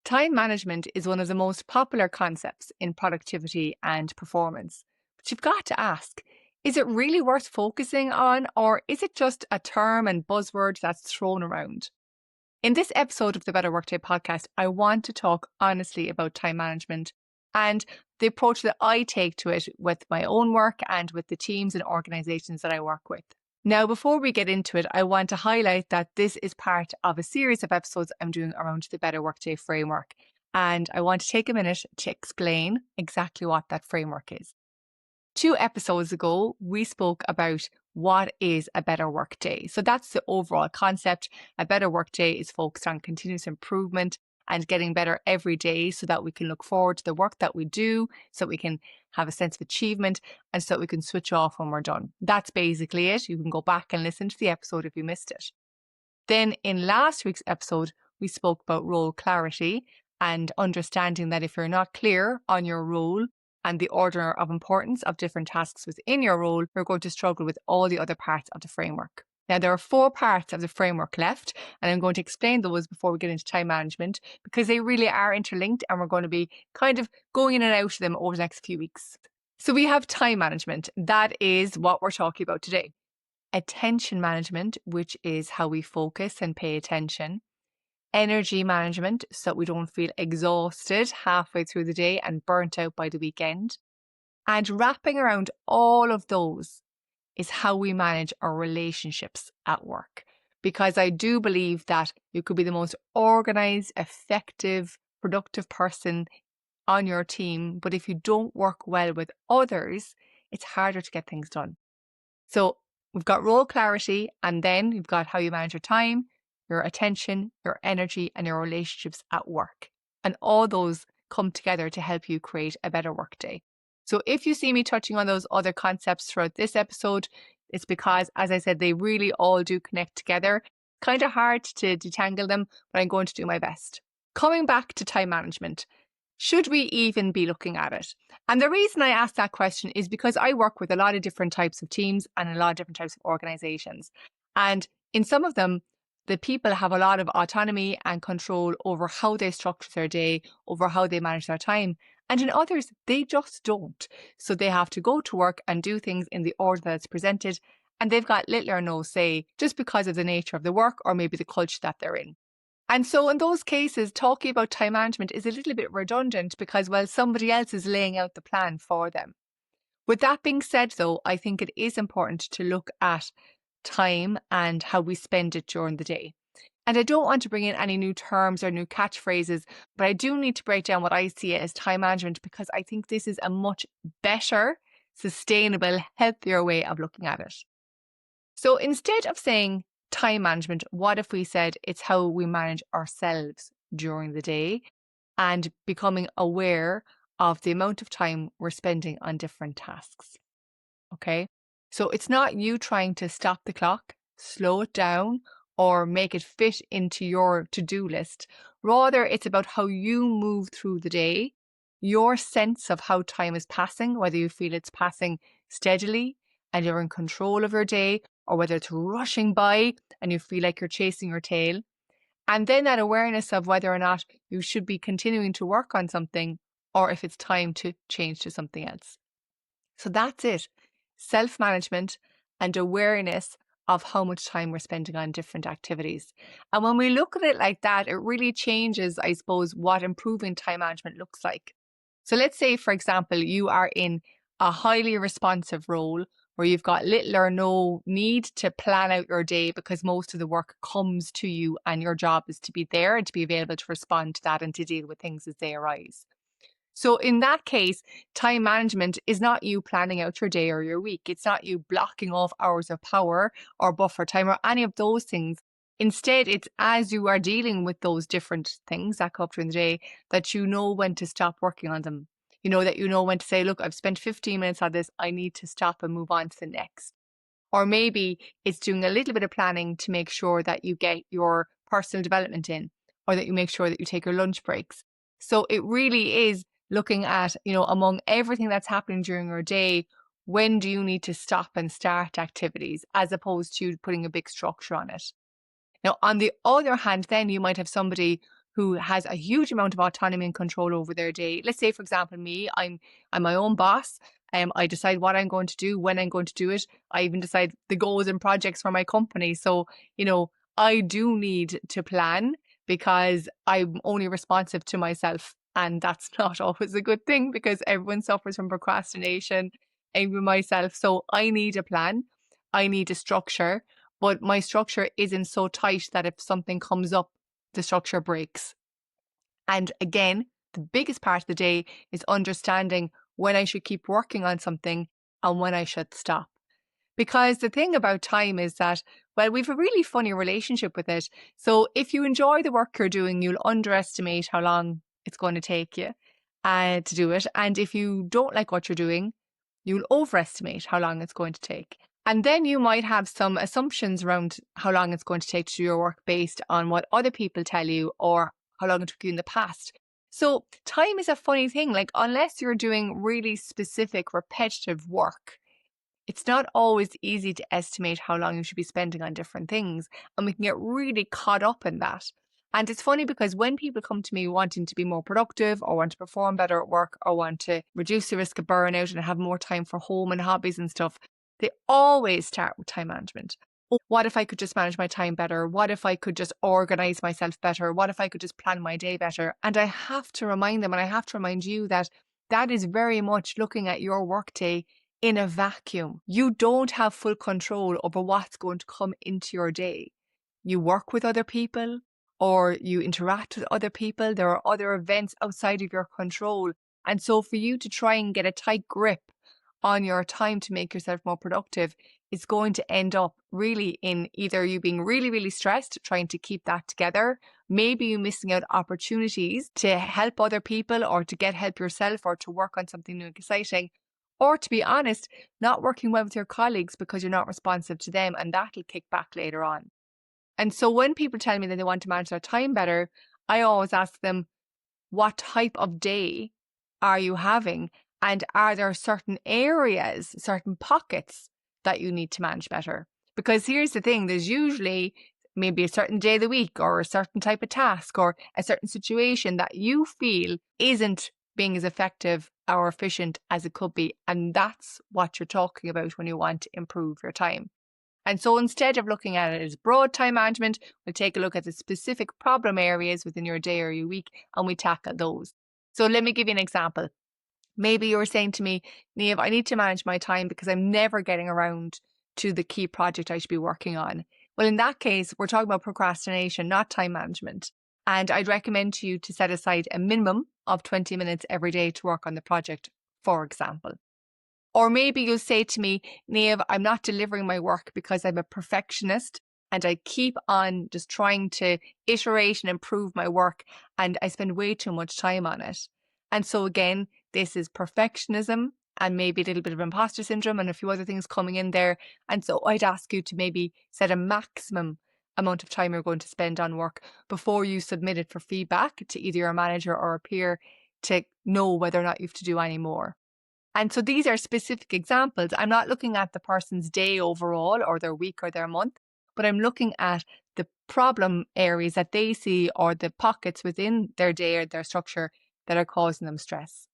Time management is one of the most popular concepts in productivity and performance. But you've got to ask, is it really worth focusing on, or is it just a term and buzzword that's thrown around? In this episode of the Better Workday podcast, I want to talk honestly about time management and the approach that I take to it with my own work and with the teams and organizations that I work with. Now, before we get into it, I want to highlight that this is part of a series of episodes I'm doing around the Better Workday framework. And I want to take a minute to explain exactly what that framework is. 2 episodes ago, we spoke about what is a better workday. So that's the overall concept. A better workday is focused on continuous improvement and getting better every day so that we can look forward to the work that we do, so we can have a sense of achievement, and so that we can switch off when we're done. That's basically it. You can go back and listen to the episode if you missed it. Then in last week's episode, we spoke about role clarity and understanding that if you're not clear on your role and the order of importance of different tasks within your role, you're going to struggle with all the other parts of the framework. Now, there are 4 parts of the framework left, and I'm going to explain those before we get into time management because they really are interlinked and we're going to be kind of going in and out of them over the next few weeks. So we have time management. That is what we're talking about today. Attention management, which is how we focus and pay attention. Energy management, so we don't feel exhausted halfway through the day and burnt out by the weekend. And wrapping around all of those is how we manage our relationships at work. Because I do believe that you could be the most organized, effective, productive person on your team, but if you don't work well with others, it's harder to get things done. So we've got role clarity, and then you've got how you manage your time, your attention, your energy, and your relationships at work. And all those come together to help you create a better workday. So if you see me touching on those other concepts throughout this episode, it's because, as I said, they really all do connect together. Kind of hard to detangle them, but I'm going to do my best. Coming back to time management, should we even be looking at it? And the reason I ask that question is because I work with a lot of different types of teams and a lot of different types of organizations. And in some of them, the people have a lot of autonomy and control over how they structure their day, over how they manage their time. And in others, they just don't. So they have to go to work and do things in the order that it's presented. And they've got little or no say just because of the nature of the work or maybe the culture that they're in. And so in those cases, talking about time management is a little bit redundant because, well, somebody else is laying out the plan for them. With that being said, though, I think it is important to look at time and how we spend it during the day. And I don't want to bring in any new terms or new catchphrases, but I do need to break down what I see as time management because I think this is a much better, sustainable, healthier way of looking at it. So instead of saying time management, what if we said it's how we manage ourselves during the day and becoming aware of the amount of time we're spending on different tasks? Okay, so it's not you trying to stop the clock, slow it down, or make it fit into your to-do list. Rather, it's about how you move through the day, your sense of how time is passing, whether you feel it's passing steadily and you're in control of your day, or whether it's rushing by and you feel like you're chasing your tail. And then that awareness of whether or not you should be continuing to work on something or if it's time to change to something else. So that's it. Self-management and awareness of how much time we're spending on different activities. And when we look at it like that, it really changes, I suppose, what improving time management looks like. So let's say, for example, you are in a highly responsive role where you've got little or no need to plan out your day because most of the work comes to you and your job is to be there and to be available to respond to that and to deal with things as they arise. So in that case, time management is not you planning out your day or your week. It's not you blocking off hours of power or buffer time or any of those things. Instead, it's as you are dealing with those different things that come up during the day that you know when to stop working on them. That you know when to say, look, I've spent 15 minutes on this. I need to stop and move on to the next. Or maybe it's doing a little bit of planning to make sure that you get your personal development in, or that you make sure that you take your lunch breaks. So it really is looking at, among everything that's happening during your day, when do you need to stop and start activities as opposed to putting a big structure on it? Now, on the other hand, then you might have somebody who has a huge amount of autonomy and control over their day. Let's say, for example, me, I'm my own boss. I decide what I'm going to do, when I'm going to do it. I even decide the goals and projects for my company. So, I do need to plan because I'm only responsive to myself. And that's not always a good thing because everyone suffers from procrastination, even myself. So I need a plan. I need a structure, but my structure isn't so tight that if something comes up, the structure breaks. And again, the biggest part of the day is understanding when I should keep working on something and when I should stop. Because the thing about time is that, well, we've a really funny relationship with it. So if you enjoy the work you're doing, you'll underestimate how long it's going to take you to do it. And if you don't like what you're doing, you'll overestimate how long it's going to take. And then you might have some assumptions around how long it's going to take to do your work based on what other people tell you or how long it took you in the past. So time is a funny thing. Like, unless you're doing really specific, repetitive work, it's not always easy to estimate how long you should be spending on different things. And we can get really caught up in that. And it's funny because when people come to me wanting to be more productive or want to perform better at work or want to reduce the risk of burnout and have more time for home and hobbies and stuff, they always start with time management. Oh, what if I could just manage my time better? What if I could just organize myself better? What if I could just plan my day better? And I have to remind them, and I have to remind you that that is very much looking at your workday in a vacuum. You don't have full control over what's going to come into your day. You work with other people or you interact with other people. There are other events outside of your control. And so for you to try and get a tight grip on your time to make yourself more productive, it's going to end up really in either you being really, really stressed, trying to keep that together, maybe you missing out opportunities to help other people or to get help yourself or to work on something new and exciting, or to be honest, not working well with your colleagues because you're not responsive to them, and that'll kick back later on. And so when people tell me that they want to manage their time better, I always ask them, what type of day are you having? And are there certain areas, certain pockets that you need to manage better? Because here's the thing, there's usually maybe a certain day of the week or a certain type of task or a certain situation that you feel isn't being as effective or efficient as it could be. And that's what you're talking about when you want to improve your time. And so instead of looking at it as broad time management, we'll take a look at the specific problem areas within your day or your week and we tackle those. So let me give you an example. Maybe you were saying to me, Niamh, I need to manage my time because I'm never getting around to the key project I should be working on. Well, in that case, we're talking about procrastination, not time management. And I'd recommend to you to set aside a minimum of 20 minutes every day to work on the project, for example. Or maybe you'll say to me, Niamh, I'm not delivering my work because I'm a perfectionist and I keep on just trying to iterate and improve my work and I spend way too much time on it. And so again, this is perfectionism and maybe a little bit of imposter syndrome and a few other things coming in there. And so I'd ask you to maybe set a maximum amount of time you're going to spend on work before you submit it for feedback to either your manager or a peer to know whether or not you have to do any more. And so these are specific examples. I'm not looking at the person's day overall or their week or their month, but I'm looking at the problem areas that they see or the pockets within their day or their structure that are causing them stress.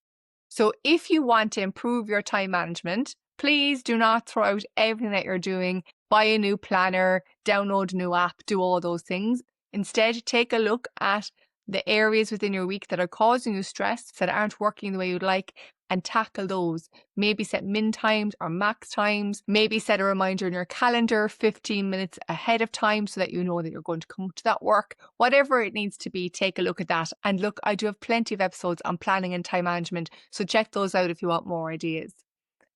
So if you want to improve your time management, please do not throw out everything that you're doing, buy a new planner, download a new app, do all those things. Instead, take a look at the areas within your week that are causing you stress, that aren't working the way you'd like, and tackle those. Maybe set min times or max times. Maybe set a reminder in your calendar 15 minutes ahead of time so that you know that you're going to come to that work. Whatever it needs to be, take a look at that. And look, I do have plenty of episodes on planning and time management, so check those out if you want more ideas.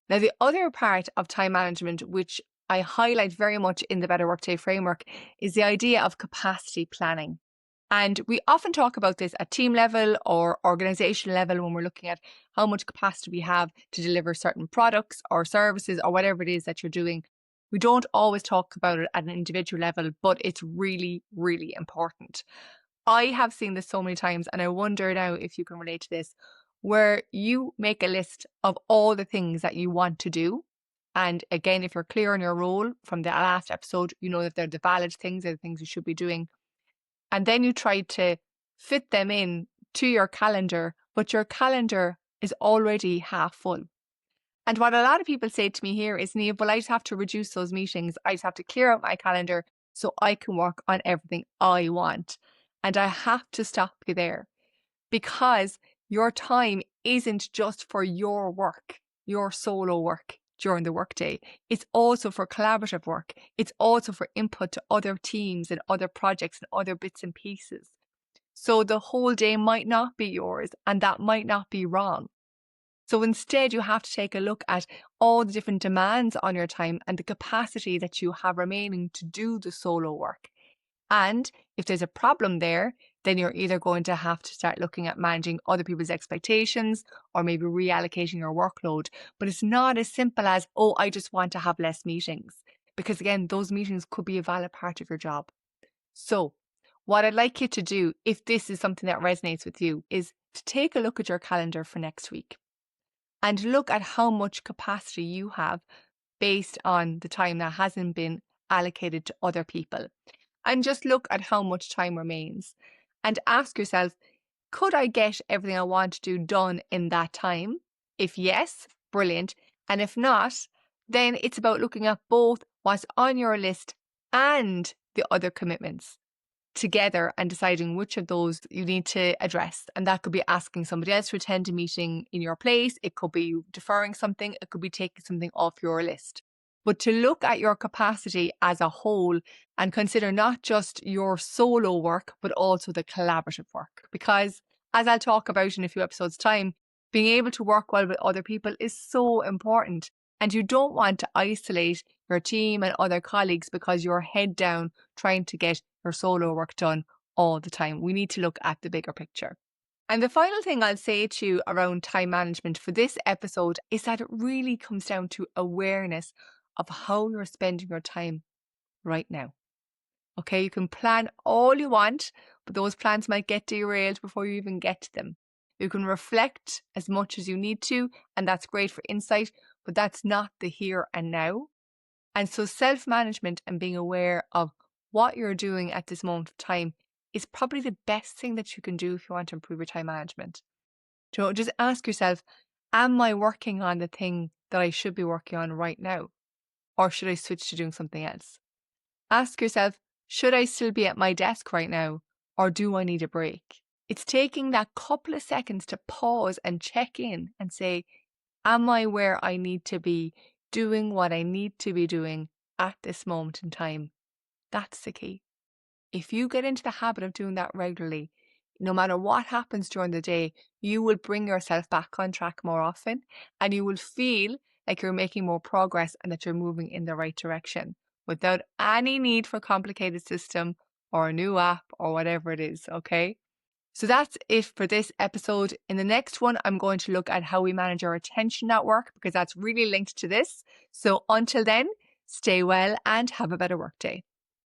Now, the other part of time management, which I highlight very much in the Better Workday framework, is the idea of capacity planning. And we often talk about this at team level or organization level when we're looking at how much capacity we have to deliver certain products or services or whatever it is that you're doing. We don't always talk about it at an individual level, but it's really, really important. I have seen this so many times, and I wonder now if you can relate to this, where you make a list of all the things that you want to do. And again, if you're clear on your role from the last episode, you know that they're the valid things, they're the things you should be doing. And then you try to fit them in to your calendar, but your calendar is already half full. And what a lot of people say to me here is, Niamh, well, I just have to reduce those meetings. I just have to clear out my calendar so I can work on everything I want. And I have to stop you there, because your time isn't just for your work, your solo work during the workday. It's also for collaborative work. It's also for input to other teams and other projects and other bits and pieces. So the whole day might not be yours, and that might not be wrong. So instead, you have to take a look at all the different demands on your time and the capacity that you have remaining to do the solo work. And if there's a problem there, then you're either going to have to start looking at managing other people's expectations or maybe reallocating your workload. But it's not as simple as, oh, I just want to have less meetings. Because again, those meetings could be a valid part of your job. So what I'd like you to do, if this is something that resonates with you, is to take a look at your calendar for next week and look at how much capacity you have based on the time that hasn't been allocated to other people. And just look at how much time remains and ask yourself, could I get everything I want to do done in that time? If yes, brilliant. And if not, then it's about looking at both what's on your list and the other commitments together and deciding which of those you need to address. And that could be asking somebody else to attend a meeting in your place. It could be deferring something. It could be taking something off your list. But to look at your capacity as a whole and consider not just your solo work, but also the collaborative work. Because as I'll talk about in a few episodes' time, being able to work well with other people is so important. And you don't want to isolate your team and other colleagues because you're head down trying to get your solo work done all the time. We need to look at the bigger picture. And the final thing I'll say to you around time management for this episode is that it really comes down to awareness of how you're spending your time right now. Okay, you can plan all you want, but those plans might get derailed before you even get to them. You can reflect as much as you need to, and that's great for insight, but that's not the here and now. And so self-management and being aware of what you're doing at this moment of time is probably the best thing that you can do if you want to improve your time management. So just ask yourself, am I working on the thing that I should be working on right now? Or should I switch to doing something else? Ask yourself, should I still be at my desk right now? Or do I need a break? It's taking that couple of seconds to pause and check in and say, am I where I need to be, doing what I need to be doing at this moment in time? That's the key. If you get into the habit of doing that regularly, no matter what happens during the day, you will bring yourself back on track more often and you will feel like you're making more progress and that you're moving in the right direction without any need for a complicated system or a new app or whatever it is, okay? So that's it for this episode. In the next one, I'm going to look at how we manage our attention at work because that's really linked to this. So until then, stay well and have a better workday.